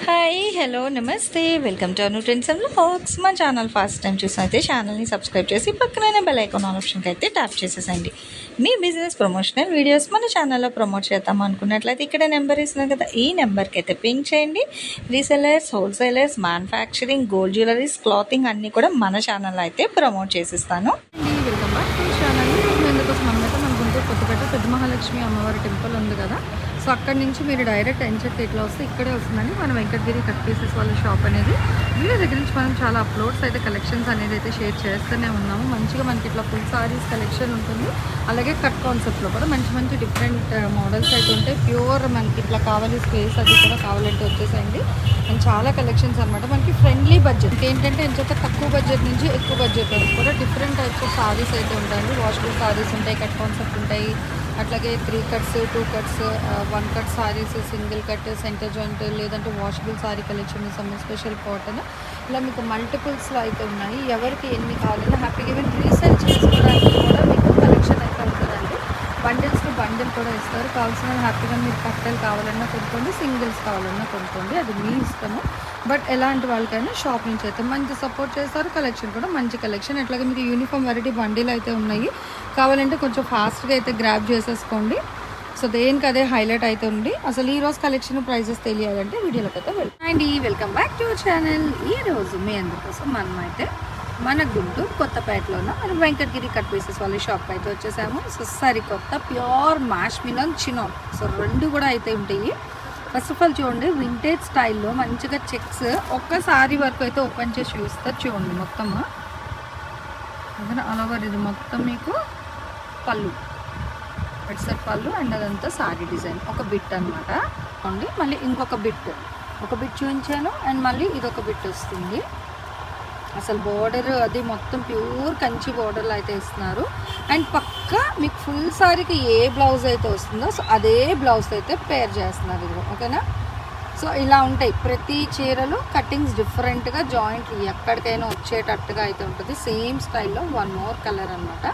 Hi hello నమస్తే welcome to Anu trends and vlogs. మా channel first time చూసినైతే ఛానల్ని subscribe చేసి పక్కనైన బెల్ ఐకాన్ ఆప్షన్కి అయితే ట్యాప్ చేసేసండి. మీ బిజినెస్ ప్రమోషనల్ వీడియోస్ మన ఛానల్లో ప్రమోట్ చేద్దాం అనుకున్నట్లయితే ఇక్కడ నెంబర్ ఇస్తున్నాం కదా, ఈ నెంబర్కి అయితే పింక్ చేయండి. Resellers, wholesalers, manufacturing, gold jewelleries, clothing అన్నీ కూడా మన ఛానల్లో అయితే ప్రమోట్ చేసిస్తాను. Welcome back to channel. ఎందుకోసం మనమైతే మన గుంటూరు కొత్తపేట పెద్ద మహాలక్ష్మి అమ్మవారి టెంపుల్ ఉంది కదా, సో అక్కడి నుంచి మీరు డైరెక్ట్ ఎంచెట్ ఇట్లా వస్తే ఇక్కడే వస్తుందండి మన వెంకటగిరి కట్ పీసెస్ వాళ్ళ షాప్ అనేది. వీడియో దగ్గర నుంచి మనం చాలా అప్లోడ్స్ అయితే కలెక్షన్స్ అనేది అయితే షేర్ చేస్తూనే ఉన్నాము. మంచిగా మనకి ఇట్లా ఫుల్ సారీస్ కలెక్షన్ ఉంటుంది, అలాగే కట్ కాన్సెప్ట్లో కూడా మంచి మంచి డిఫరెంట్ మోడల్స్ అయితే ఉంటాయి. ప్యూర్ మనకి ఇట్లా కావాలి స్పేస్ అది కూడా కావాలంటే వచ్చేసేయండి. అండ్ చాలా కలెక్షన్స్ అనమాట మనకి ఫ్రెండ్లీ బడ్జెట్. ఏంటంటే ఎంచక్క తక్కువ బడ్జెట్ నుంచి ఎక్కువ బడ్జెట్ వరకు కూడా డిఫరెంట్ టైప్స్ ఆఫ్ సారీస్ అయితే ఉంటాయండి. వాషబుల్ సారీస్ ఉంటాయి, కట్ కాన్సెప్ట్ ఉంటాయి, అట్లాగే 3 cuts, 2 cuts, 1 cut saris, single cut, centre joint, లేదంటే washable sari collection, summer special cotton, ఇలా మీకు మల్టిపుల్స్లో అయితే ఉన్నాయి. ఎవరికి ఎన్ని కావాలన్నా హ్యాపీగా ఈవెన్ రీసేల్ చేసుకోవడానికి కూడా మీకు కలెక్షన్ అయితే ఉంటుందండి. బండిల్స్ టు బండిల్ కూడా ఇస్తారు. కావాల్సిన హ్యాపీగా మీరు కట్టెలు కావాలన్నా కొనుక్కోండి, సింగిల్స్ కావాలన్నా కొనుక్కోండి, అది మీ ఇష్టము. బట్ ఎలాంటి వాళ్ళకైనా షాప్ నుంచి అయితే మంచి సపోర్ట్ చేస్తారు. కలెక్షన్ కూడా మంచి కలెక్షన్. అట్లాగే మీకు యూనిఫామ్ వెరైటీ బండిల్ అయితే ఉన్నాయి, కావాలంటే కొంచెం ఫాస్ట్గా అయితే గ్రాబ్ చేసేసుకోండి. సో దేనికి అదే హైలైట్ అయితే ఉంది. అసలు ఈ రోజు కలెక్షన్ ప్రైజెస్ తెలియాలంటే వీడియోలోకి అయితే and welcome back to channel. ఈ రోజు మీ అందరికోసం మనం అయితే మన గుంటూరు కొత్తపేటలో ఉన్న మన వెంకటగిరి కట్ పీసెస్ వాళ్ళ షాప్ అయితే వచ్చేసాము. సో సరికొత్త ప్యూర్ మ్యాష్ మిలాన్ చినాన్, సో 2 కూడా అయితే ఉంటాయి. ఫస్ట్ ఆఫ్ ఆల్ చూడండి, వింటేజ్ స్టైల్లో మంచిగా చెక్స్ ఒక్కసారి వరకు అయితే ఓపెన్ చేసి చూస్తారు. చూడండి మొత్తము ఆల్ ఓవర్ ఇది మొత్తం మీకు పళ్ళు, హెడ్సెట్ పళ్ళు, అండ్ అదంతా సారీ డిజైన్ ఒక బిట్ అనమాట. అండి మళ్ళీ ఇంకొక బిట్, ఒక బిట్ చూపించాను, అండ్ మళ్ళీ ఇదొక బిట్ వస్తుంది. అసలు బోర్డర్ అది మొత్తం ప్యూర్ కంచి బోర్డర్లో అయితే ఇస్తున్నారు. అండ్ పక్కా మీకు ఫుల్ సారీకి ఏ బ్లౌజ్ అయితే వస్తుందో సో అదే బ్లౌజ్ అయితే పేర్ చేస్తున్నారు. ఇది ఓకేనా. సో ఇలా ఉంటాయి ప్రతి చీరలు, కటింగ్స్ డిఫరెంట్గా, జాయింట్ ఎక్కడికైనా వచ్చేటట్టుగా అయితే ఉంటుంది. సేమ్ స్టైల్లో 1 మోర్ కలర్ అనమాట.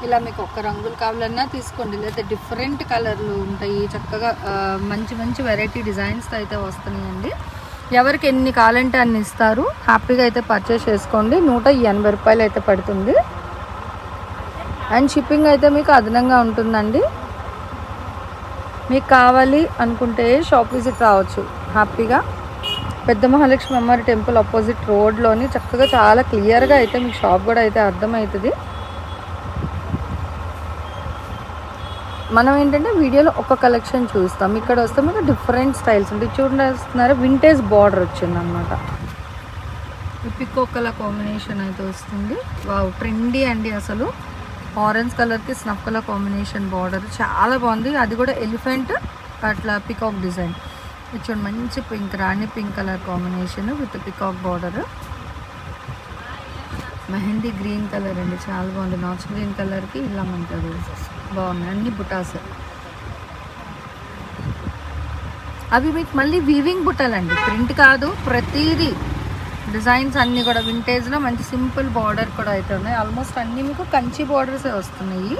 ఇలా మీకు ఒక్క రంగులు కావాలన్నా తీసుకోండి, లేదా డిఫరెంట్ కలర్లు ఉంటాయి. చక్కగా మంచి మంచి వెరైటీ డిజైన్స్ అయితే వస్తున్నాయండి. ఎవరికి ఎన్ని కావాలంటే అన్ని ఇస్తారు. హ్యాపీగా అయితే పర్చేస్ చేసుకోండి. 180 రూపాయలు అయితే పడుతుంది. అండ్ షిప్పింగ్ అయితే మీకు అదనంగా ఉంటుందండి. మీకు కావాలి అనుకుంటే షాప్ విజిట్ రావచ్చు హ్యాపీగా. పెద్ద మహాలక్ష్మి అమ్మవారి టెంపుల్ ఆపోజిట్ రోడ్లోని చక్కగా చాలా క్లియర్గా అయితే మీకు షాప్ కూడా అయితే అర్థమవుతుంది. మనం ఏంటంటే వీడియోలో ఒక కలెక్షన్ చూస్తాం, ఇక్కడ వస్తే మీకు డిఫరెంట్ స్టైల్స్ ఉంటాయి. చూడస్తున్నారు వింటేజ్ బార్డర్ వచ్చిందనమాట. పికో కలర్ కాంబినేషన్ అయితే వస్తుంది. వావ్ ట్రెండీ అండి. అసలు ఆరెంజ్ కలర్కి స్నఫ్ కలర్ కాంబినేషన్ బార్డర్ చాలా బాగుంది. అది కూడా ఎలిఫెంట్ అట్లా పికాక్ డిజైన్. ఇది చూడండి మంచి pink, Rani pink colour combination with peacock border. Mehndi green colour అండి, చాలా బాగుంది. నాచ్ గ్రీన్ కలర్కి ఇలా ఉంటుంది, బాగుంది. అన్ని బుటాస్ అవి మీకు మళ్ళీ వీవింగ్ బుట్టాలండి, ప్రింట్ కాదు. ప్రతిదీ డిజైన్స్ అన్నీ కూడా వింటేజ్లో మంచి సింపుల్ బార్డర్ కూడా అయితే ఉన్నాయి. ఆల్మోస్ట్ అన్నీ మీకు కంచి బార్డర్సే వస్తున్నాయి.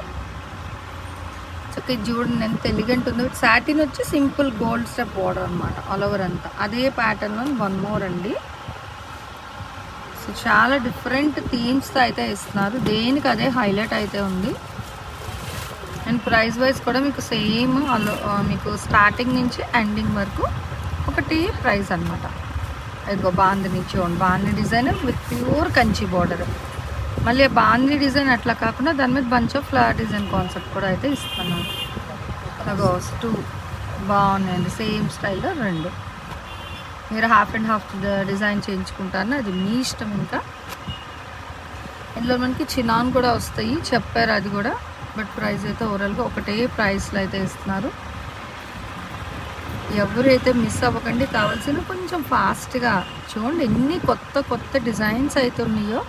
చక్కగా చూడండి ఎంత ఎలిగెంట్ ఉందో. సాటిన్ వచ్చి సింపుల్ గోల్డ్ స్టెప్ బార్డర్ అనమాట ఆల్ ఓవర్ అంతా. అదే ప్యాటర్న్లో 1 మోర్ అండి. సో చాలా డిఫరెంట్ థీమ్స్తో అయితే ఇస్తున్నారు, దేనికి అదే హైలైట్ అయితే ఉంది. అండ్ ప్రైస్ వైజ్ కూడా మీకు సేమ్ మీకు స్టార్టింగ్ నుంచి ఎండింగ్ వరకు ఒకటి ప్రైస్ అనమాట. ఇదిగో బాందిని చూడండి, bandhani design with pure Kanchi border. మళ్ళీ బాందిని డిజైన్ అట్లా కాకుండా దాని మీద bunch of flower design concept కూడా అయితే ఇస్తున్నాను. అగో 2 బాగున్నాయండి, సేమ్ స్టైల్లో 2. మీరు హాఫ్ అండ్ హాఫ్ డిజైన్ చేయించుకుంటారని అది మీ ఇష్టం. ఇంకా ఇందులో మనకి చినాన్ కూడా వస్తాయి, చెప్పారు అది కూడా. బట్ ప్రైస్ అయితే ఓవరాల్గా ఒకటే ప్రైస్లో అయితే ఇస్తున్నారు. ఎవరైతే మిస్ అవ్వకండి, కావాల్సిన కొంచెం ఫాస్ట్గా చూడండి ఎన్ని కొత్త కొత్త డిజైన్స్ అయితే ఉన్నాయో.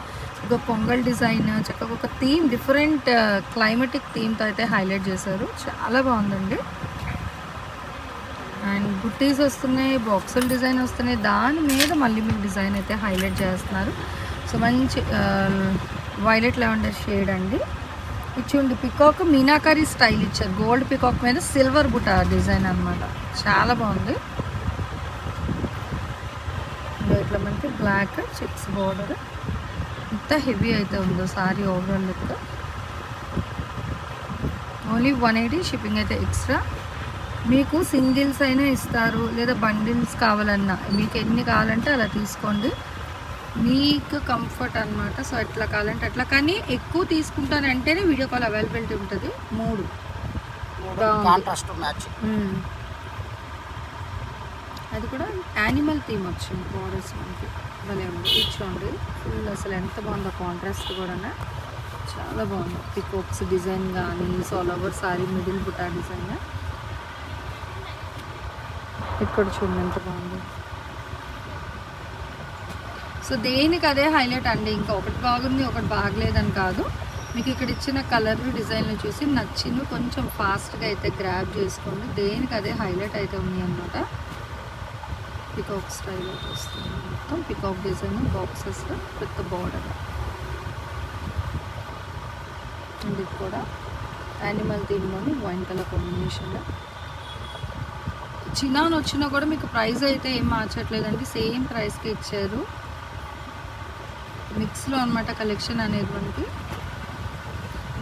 ఒక పొంగల్ డిజైన్ చక్కగా ఒక థీమ్, డిఫరెంట్ క్లైమేటిక్ థీమ్తో అయితే హైలైట్ చేశారు, చాలా బాగుందండి. అండ్ బుట్టీస్ వస్తున్నాయి, బాక్సుల డిజైన్ వస్తున్నాయి, దాని మీద మళ్ళీ మీకు డిజైన్ అయితే హైలైట్ చేస్తున్నారు. సో మంచి వైలెట్ లెవెండర్ షేడ్ అండి. ఇచ్చుండి పికాక్ మీనాకారి స్టైల్ ఇచ్చారు, గోల్డ్ పికాక్ మీద సిల్వర్ బుట్ట డిజైన్ అనమాట, చాలా బాగుంది. ఇదో ఇట్లా మనకి బ్లాక్ చెక్స్ బార్డర్. ఇంత హెవీ అయితే ఉందో sorry overall look. Only 180 shipping అయితే ఎక్స్ట్రా. మీకు సింగిల్స్ అయినా ఇస్తారు, లేదా బండిల్స్ కావాలన్నా మీకు ఎన్ని కావాలంటే అలా తీసుకోండి, మీకు కంఫర్ట్ అనమాట. సో ఎట్లా కావాలంటే అట్లా, కానీ ఎక్కువ తీసుకుంటానంటేనే వీడియో కాల్ అవైలబిలిటీ ఉంటుంది. 3 కాంట్రాస్ట్ మ్యాచ్. అది కూడా యానిమల్ థీమ్ వచ్చింది బార్డర్స్ మనకి, భలే ఉంది. ఇచ్చోండి ఫుల్ అసలు ఎంత బాగుందో కాంట్రాస్ట్ కూడా, చాలా బాగుంది. పికాక్స్ డిజైన్ కానీ all over sari middle buta design. ఇక్కడ చూడండి ఎంత బాగుంది. సో దేనికి అదే హైలైట్ అండి, ఇంకా ఒకటి బాగుంది ఒకటి బాగలేదని కాదు. మీకు ఇక్కడ ఇచ్చిన కలర్ డిజైన్లు చూసి నచ్చింది కొంచెం ఫాస్ట్గా అయితే గ్రాబ్ చేసుకోండి. దేనికి అదే హైలైట్ అయితే ఉంది అన్నమాట. పికాక్ స్టైల్ అయితే వస్తుంది, మొత్తం peacock design boxes with border. And ఇది కూడా యానిమల్ థీమ్లోని వైన్ కలర్ కాంబినేషన్లో. చినాన్ వచ్చినా కూడా మీకు ప్రైస్ అయితే ఏం మార్చట్లేదండి, సేమ్ ప్రైస్కి ఇచ్చారు. మిక్స్లో అనమాట కలెక్షన్ అనేది మనకి,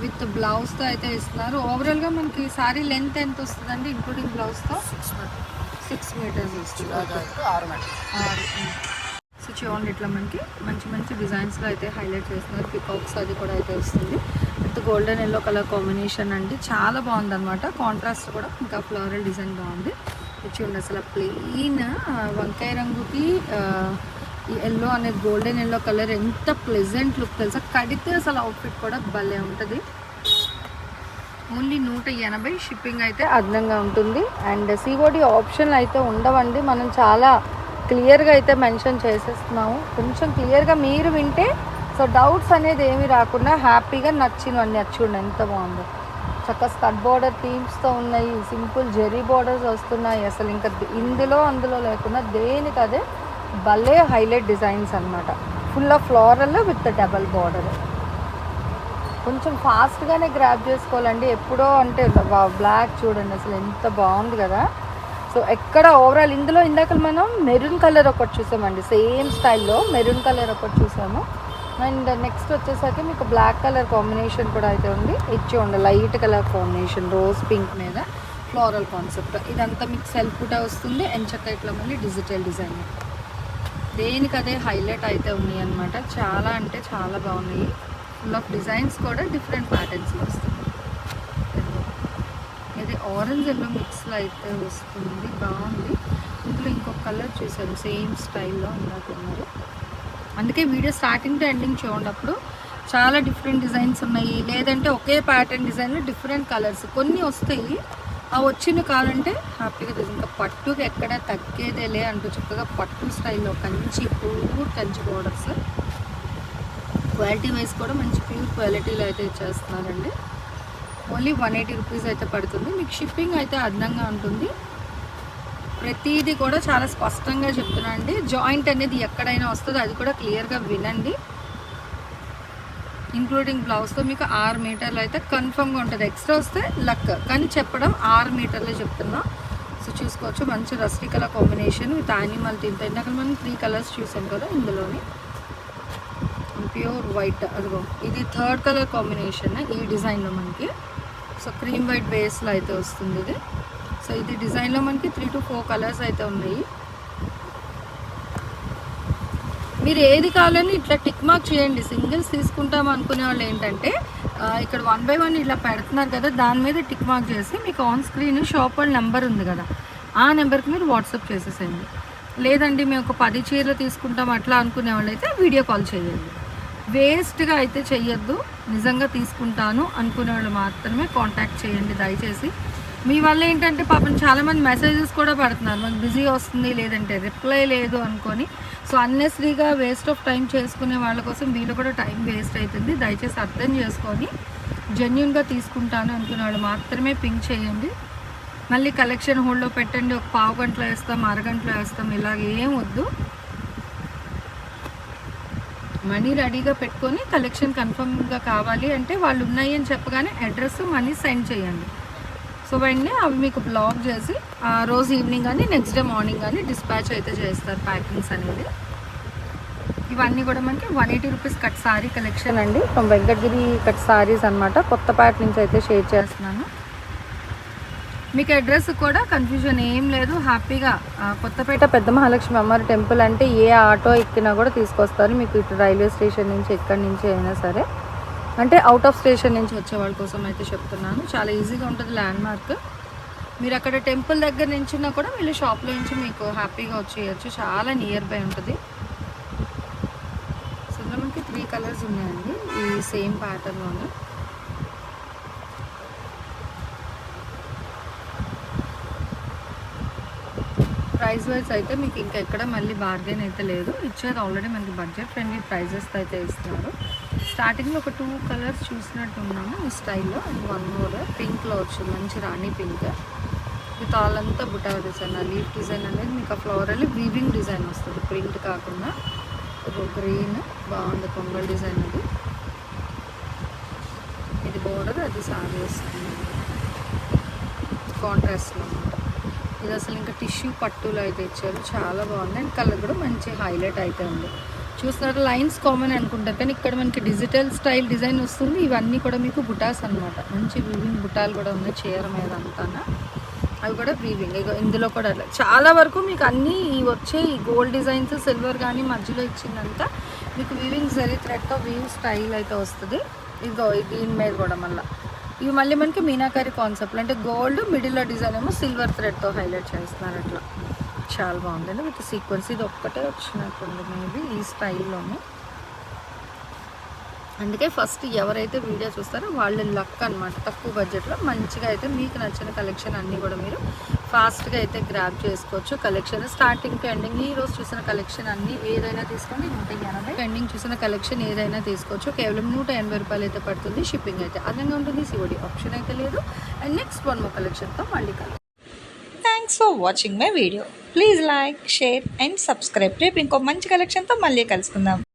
విత్ బ్లౌజ్తో అయితే ఇస్తున్నారు. ఓవరాల్గా మనకి సారీ లెంత్ ఎంత వస్తుందండి ఇంక్లూడింగ్ బ్లౌజ్తో? 6 మీటర్స్ వస్తుంది. 6 మీటర్స్. సో చూడండి ఇట్లా మనకి మంచి మంచి డిజైన్స్లో అయితే హైలైట్ చేస్తున్నారు. పికాక్స్ అది కూడా అయితే వస్తుంది with golden yellow colour combination అండి, చాలా బాగుంది అనమాట. కాంట్రాస్ట్ కూడా ఇంకా ఫ్లోరల్ డిజైన్ బాగుంది. చూడండి అసలు ప్లెయిన్ వంకాయ రంగుకి ఈ ఎల్లో అనేది గోల్డెన్ ఎల్లో కలర్ ఎంత ప్లెజెంట్ లుక్ తెలుసా. కడితే అసలు అవుట్ఫిట్ కూడా భలే ఉంటుంది. ఓన్లీ 180 షిప్పింగ్ అయితే అదనంగా ఉంటుంది. అండ్ సిఓడి ఆప్షన్ అయితే ఉండవండి, మనం చాలా క్లియర్గా అయితే మెన్షన్ చేసేస్తున్నాము. కొంచెం క్లియర్గా మీరు వింటే సో డౌట్స్ అనేది ఏమి రాకుండా హ్యాపీగా నచ్చినవన్నీ చూడండి ఎంత బాగుందో. చక్కగా స్కర్ట్ బార్డర్ థీమ్స్తో ఉన్నాయి, సింపుల్ జెరీ బార్డర్స్ వస్తున్నాయి. అసలు ఇంకా ఇందులో అందులో లేకుండా దేనికి అదే భలే హైలైట్ డిజైన్స్ అనమాట. Full of floral with double border. కొంచెం ఫాస్ట్గానే గ్రాప్ చేసుకోవాలండి, ఎప్పుడో అంటే బ్లాక్ చూడండి అసలు ఎంత బాగుంది కదా. సో ఎక్కడ ఓవరాల్ ఇందులో ఇందాక మనం మెరూన్ కలర్ ఒకటి చూసామండి, సేమ్ స్టైల్లో మెరూన్ కలర్ ఒకటి చూసాము. అండ్ నెక్స్ట్ వచ్చేసరికి మీకు బ్లాక్ కలర్ కాంబినేషన్ కూడా అయితే ఉంది. ఇచ్చి ఉండే light colour combination rose pink మీద ఫ్లోరల్ కాన్సెప్ట్. ఇదంతా మీకు సెల్ఫ్ కూడా వస్తుంది. ఎంచక్క ఇట్లా మళ్ళీ డిజిటల్ డిజైన్, దేనికి అదే హైలైట్ అయితే ఉన్నాయి అనమాట. చాలా అంటే చాలా బాగున్నాయి. ఫుల్ ఆఫ్ డిజైన్స్ కూడా డిఫరెంట్ ప్యాటర్న్స్లో వస్తుంది. ఇది ఆరెంజ్ ఎల్లో మిక్స్లో అయితే వస్తుంది, బాగుంది. ఇందులో ఇంకొక కలర్ చూసాను సేమ్ స్టైల్లో ఉన్నట్టున్నారు. అందుకే వీడియో స్టార్టింగ్ టు ఎండింగ్ చూడప్పుడు చాలా డిఫరెంట్ డిజైన్స్ ఉన్నాయి, లేదంటే ఒకే ప్యాటర్న్ డిజైన్లో డిఫరెంట్ కలర్స్ కొన్ని వస్తాయి. ఆ వచ్చిన కావాలంటే హ్యాపీగా తీసు. ఇంకా పట్టుకి ఎక్కడ తగ్గేదేలే అంటూ చక్కగా పట్టు స్టైల్లో Kanchi pure Kanchi borders. Quality wise కూడా మంచి ప్యూర్ క్వాలిటీలో అయితే ఇచ్చేస్తున్నారండి. ఓన్లీ 180 రూపీస్ అయితే పడుతుంది. మీకు షిప్పింగ్ అయితే అదనంగా ఉంటుంది. ప్రతిదీ కూడా చాలా స్పష్టంగా చెప్తున్నా అండి. జాయింట్ అనేది ఎక్కడైనా వస్తుందో అది కూడా క్లియర్గా వినండి. ఇంక్లూడింగ్ బ్లౌజ్తో మీకు 6 మీటర్లు అయితే కన్ఫర్మ్గా ఉంటుంది. ఎక్స్ట్రా వస్తే లక్, కానీ చెప్పడం 6 మీటర్లే చెప్తున్నా. సో చూసుకోవచ్చు మంచి rusty colour combination with animal థీమ్తో. ఇందాక మనం 3 కలర్స్ చూసాం కదా ఇందులోని. ప్యూర్ వైట్, అదిగో ఇది 3rd కలర్ కాంబినేషన్ ఈ డిజైన్లో మనకి. సో క్రీమ్ వైట్ బేస్లో అయితే వస్తుంది ఇది. సో ఇది డిజైన్లో మనకి 3 to 4 కలర్స్ అయితే ఉన్నాయి. మీరు ఏది కావాలని ఇట్లా టిక్ మార్క్ చేయండి. సింగిల్స్ తీసుకుంటాం అనుకునే వాళ్ళు ఏంటంటే ఇక్కడ 1 by 1 ఇట్లా పెడుతున్నారు కదా, దాని మీద టిక్ మార్క్ చేసి మీకు ఆన్ స్క్రీన్ షాప్ వాళ్ళ నెంబర్ ఉంది కదా, ఆ నెంబర్కి మీరు వాట్సాప్ చేసేసేయండి. లేదండి మేము ఒక 10 చీరలు తీసుకుంటాం అట్లా అనుకునే వాళ్ళు అయితే వీడియో కాల్ చేయండి. వేస్ట్గా అయితే చెయ్యొద్దు. నిజంగా తీసుకుంటాను అనుకునే వాళ్ళు మాత్రమే కాంటాక్ట్ చేయండి దయచేసి. మీ వల్ల ఏంటంటే పాపం చాలామంది మెసేజెస్ కూడా పెడుతున్నారు, మాకు బిజీ వస్తుంది లేదంటే రిప్లై లేదు అనుకొని. సో అన్నెసరీగా వేస్ట్ ఆఫ్ టైం చేసుకునే వాళ్ళ కోసం వీళ్ళు కూడా టైం వేస్ట్ అవుతుంది. దయచేసి అర్థం చేసుకొని జెన్యున్గా తీసుకుంటాను అనుకునే వాళ్ళు మాత్రమే పింక్ చేయండి. మళ్ళీ కలెక్షన్ హోల్డ్లో పెట్టండి, ఒక పావు గంటలో వేస్తాం, అరగంటలో వేస్తాం, ఇలాగ ఏం వద్దు. మనీ రెడీగా పెట్టుకొని కలెక్షన్ కన్ఫర్మ్గా కావాలి అంటే వాళ్ళు ఉన్నాయి అని చెప్పగానే అడ్రస్ మనీ సెండ్ చేయండి. సో వెంటనే అవి మీకు బ్లాక్ చేసి ఆ రోజు ఈవినింగ్ కానీ నెక్స్ట్ డే మార్నింగ్ కానీ డిస్పాచ్ అయితే చేస్తారు ప్యాకింగ్స్ అనేది. ఇవన్నీ కూడా మనకి 180 రూపీస్ కట్ సారీ కలెక్షన్ అండి, ఫ్రమ్ వెంకటగిరి కట్ సారీస్ అనమాట. కొత్తపేట నుంచి అయితే షేర్ చేస్తున్నాను. మీకు అడ్రస్ కూడా కన్ఫ్యూజన్ ఏం లేదు, హ్యాపీగా కొత్తపేట పెద్ద మహాలక్ష్మి అమ్మవారి టెంపుల్ అంటే ఏ ఆటో ఎక్కినా కూడా తీసుకొస్తారు మీకు. ఇటు రైల్వే స్టేషన్ నుంచి ఎక్కడి నుంచి అయినా సరే, అంటే అవుట్ ఆఫ్ స్టేషన్ నుంచి వచ్చే వాళ్ళ కోసం అయితే చెప్తున్నాను. చాలా ఈజీగా ఉంటుంది ల్యాండ్ మార్క్. మీరు అక్కడ టెంపుల్ దగ్గర నుంచి ఉన్నా కూడా వీళ్ళు షాప్లో నుంచి మీకు హ్యాపీగా వచ్చేయచ్చు, చాలా నియర్ బై ఉంటుంది. సో ఇందులో మనకి 3 కలర్స్ ఉన్నాయండి ఈ సేమ్ ప్యాటర్న్లోనే. ప్రైస్ వైజ్ అయితే మీకు ఇంకా ఎక్కడ మళ్ళీ బార్గెన్ అయితే లేదు, ఇచ్చేది ఆల్రెడీ మనకి బడ్జెట్ ఫ్రెండ్లీ ప్రైజెస్ అయితే ఇస్తున్నారు. స్టార్టింగ్లో ఒక 2 కలర్స్ చూసినట్టు ఉన్నాము ఈ స్టైల్లో, అండ్ 1 మోర్ పింక్లో వచ్చింది, మంచి రాణి పింక్ విత్ ఆల్ అంతా బుటా డిజైన్. ఆ లీఫ్ డిజైన్ అనేది మీకు ఆ ఫ్లోరల్ వీవింగ్ డిజైన్ వస్తుంది, ప్రింట్ కాకుండా. ఒక గ్రీన్ బాగుంది కొంగల్ డిజైన్ అది, ఇది బోర్డర్, అది సారీ వస్తుంది కాంట్రాస్ట్లో. ఇది అసలు ఇంకా టిష్యూ పట్టులో అయితే ఇచ్చారు, చాలా బాగుంది. అండ్ కలర్ కూడా మంచి హైలైట్ అయితే ఉంది. చూస్తున్నారు లైన్స్ కామన్ అనుకుంటారు, కానీ ఇక్కడ మనకి డిజిటల్ స్టైల్ డిజైన్ వస్తుంది. ఇవన్నీ కూడా మీకు బుటాస్ అనమాట, మంచి వీవింగ్ బుటాలు కూడా ఉన్నాయి చీర మీద అంతా. అవి కూడా వీవింగ్. ఇందులో కూడా అట్లా చాలా వరకు మీకు అన్నీ వచ్చే ఈ గోల్డ్ డిజైన్స్, సిల్వర్ కానీ మధ్యలో ఇచ్చిందంతా మీకు వీవింగ్ జరీ థ్రెడ్తో వీవ్ స్టైల్ అయితే వస్తుంది. ఇదిగో దీని మీద కూడా మళ్ళీ ఇవి మళ్ళీ మనకి మీనాకారి కాన్సెప్ట్లు, అంటే గోల్డ్ మిడిల్లో డిజైన్ ఏమో సిల్వర్ థ్రెడ్తో హైలైట్ చేస్తున్నారు. అట్లా చాలా బాగుందండి విత్ సీక్వెన్స్. ఇది ఒక్కటే వచ్చినట్టుంది మేబీ ఈ స్టైల్లోనే. అందుకే ఫస్ట్ ఎవరైతే వీడియో చూస్తారో వాళ్ళు లక్ అనమాట, తక్కువ బడ్జెట్లో మంచిగా అయితే మీకు నచ్చిన కలెక్షన్ అన్నీ కూడా మీరు ఫాస్ట్గా అయితే గ్రాబ్ చేసుకోవచ్చు. కలెక్షన్ స్టార్టింగ్ టు ఎండింగ్, ఈ రోజు చూసిన కలెక్షన్ అన్నీ ఏదైనా తీసుకోండి 180, ఎండింగ్ చూసిన కలెక్షన్ ఏదైనా తీసుకోవచ్చు. కేవలం 180 రూపాయలు అయితే పడుతుంది. షిప్పింగ్ అయితే అదనంగా ఉంటుంది, సిఓడి ఆప్షన్ అయితే లేదు. అండ్ నెక్స్ట్ 1 more కలెక్షన్తో మళ్ళీ collection. Thanks for watching my video. Please like, share and subscribe. రేపు ఇంకో మంచి కలెక్షన్తో మళ్ళీ కలుసుకుందాం.